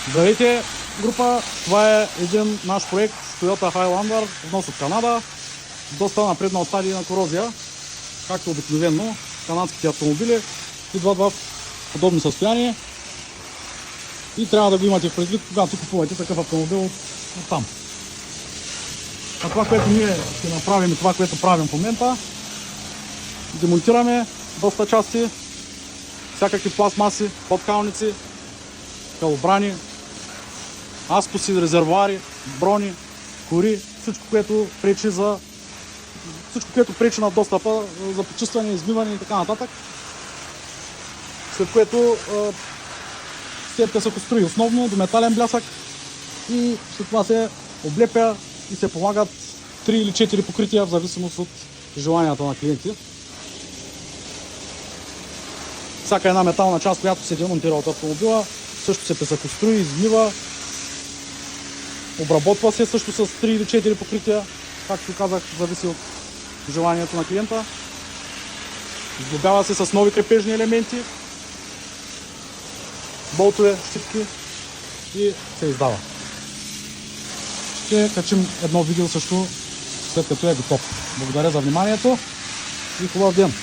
Здравейте, група! Това е един наш проект Toyota Highlander, внос от Канада. Доста напреднал стадий на корозия. Както обикновено, канадските автомобили идват в подобно състояние и трябва да го имате в предвид, когато купувате такъв автомобил от там. А това, което ние ще направим и това, което правим в момента, демонтираме доста части, всякакви пластмаси, подкалници, калобрани, аспоси, резервуари, брони, кори, всичко, което пречи на достъпа за почистване, измиване и така нататък. След което степка се построи основно до метален блясък и след това се облепя и се полагат 3 или 4 покрития в зависимост от желанията на клиенти. Всяка една метална част, която се демонтира от автомобила, също се песъкострои, измива, обработва се също с 3 или 4 покрития, както казах, зависи от желанието на клиента. Сглобява се с нови крепежни елементи, болтове, щипки и се издава. Ще качим едно видео също след като е готов. Благодаря за вниманието и хубав ден!